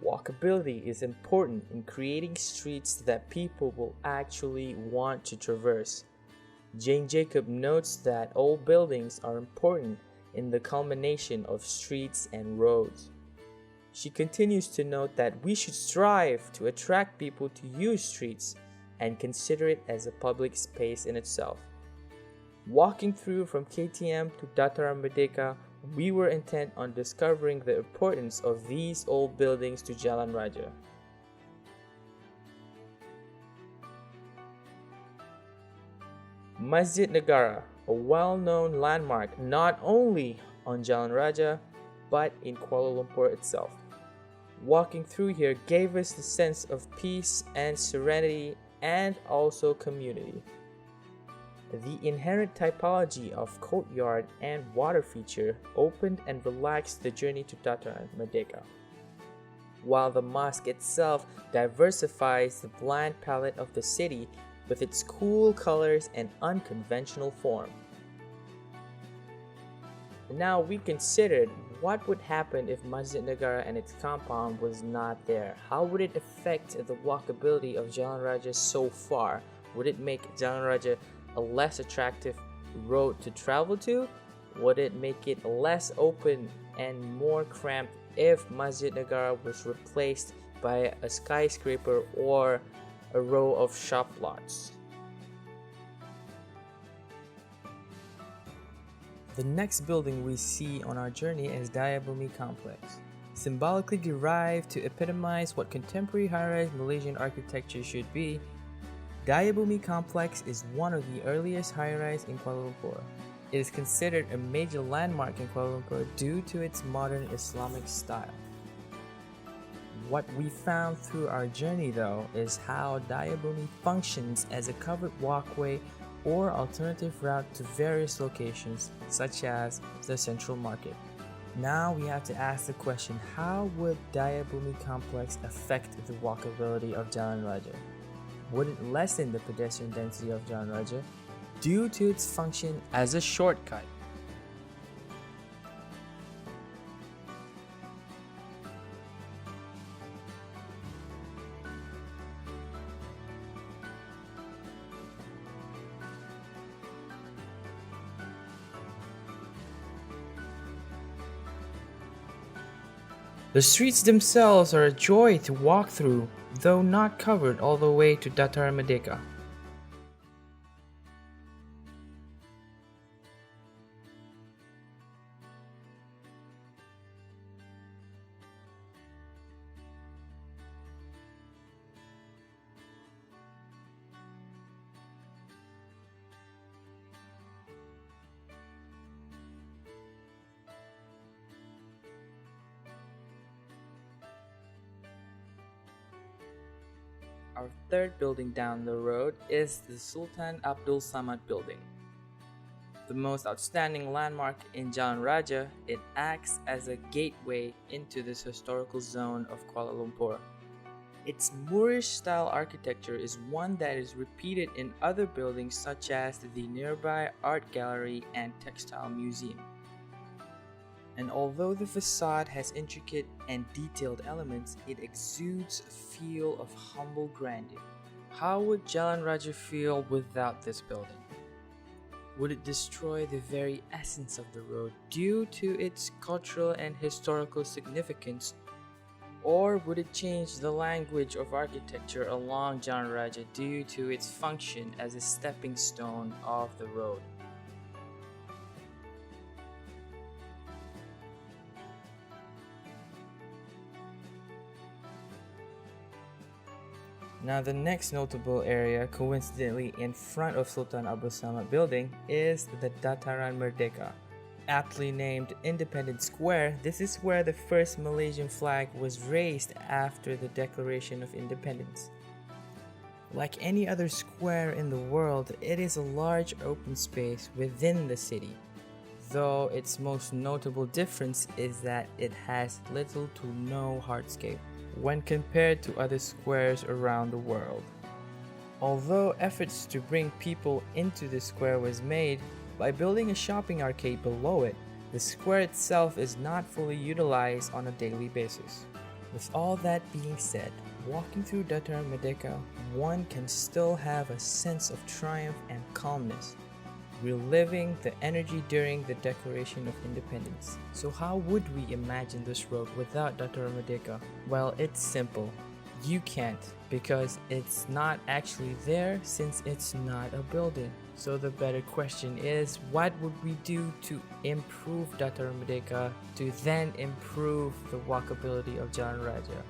Walkability is important in creating streets that people will actually want to traverse. Jane Jacob notes that old buildings are important in the culmination of streets and roads. She continues to note that we should strive to attract people to use streets and consider it as a public space in itself. Walking through from KTM to Dataran Merdeka, we were intent on discovering the importance of these old buildings to Jalan Raja. Masjid Negara, a well-known landmark not only on Jalan Raja but in Kuala Lumpur itself. Walking through here gave us the sense of peace and serenity and also community. The inherent typology of courtyard and water feature opened and relaxed the journey to Dataran Merdeka, while the mosque itself diversifies the bland palette of the city with its cool colors and unconventional form. Now we considered what would happen if Masjid Negara and its compound was not there. How would it affect the walkability of Jalan Raja so far? Would it make Jalan Raja a less attractive road to travel to? Would it make it less open and more cramped if Masjid Negara was replaced by a skyscraper or a row of shop lots? The next building we see on our journey is Dayabumi Complex. Symbolically derived to epitomize what contemporary high-rise Malaysian architecture should be, Dayabumi Complex is one of the earliest high-rise in Kuala Lumpur. It is considered a major landmark in Kuala Lumpur due to its modern Islamic style. What we found through our journey though is how Dayabumi functions as a covered walkway or alternative route to various locations such as the Central Market. Now we have to ask the question, how would Dayabumi Complex affect the walkability of Jalan Raja? Would it lessen the pedestrian density of Jalan Raja due to its function as a shortcut? The streets themselves are a joy to walk through, though not covered all the way to Dataran Merdeka. Our third building down the road is the Sultan Abdul Samad building. The most outstanding landmark in Jalan Raja, it acts as a gateway into this historical zone of Kuala Lumpur. Its Moorish style architecture is one that is repeated in other buildings such as the nearby art gallery and textile museum. And although the facade has intricate and detailed elements, it exudes a feel of humble grandeur. How would Jalan Raja feel without this building? Would it destroy the very essence of the road due to its cultural and historical significance? Or would it change the language of architecture along Jalan Raja due to its function as a stepping stone of the road? Now the next notable area, coincidentally in front of Sultan Abdul Samad building, is the Dataran Merdeka. Aptly named Independence Square, this is where the first Malaysian flag was raised after the Declaration of Independence. Like any other square in the world, it is a large open space within the city, though its most notable difference is that it has little to no hardscape when compared to other squares around the world. Although efforts to bring people into the square was made by building a shopping arcade below it, the square itself is not fully utilized on a daily basis. With all that being said, walking through Dataran Merdeka, one can still have a sense of triumph and calmness, reliving the energy during the Declaration of Independence. So how would we imagine this road without Dataran Merdeka? Well, it's simple. You can't, because it's not actually there since it's not a building. So the better question is, what would we do to improve Dataran Merdeka to then improve the walkability of Jalan Raja?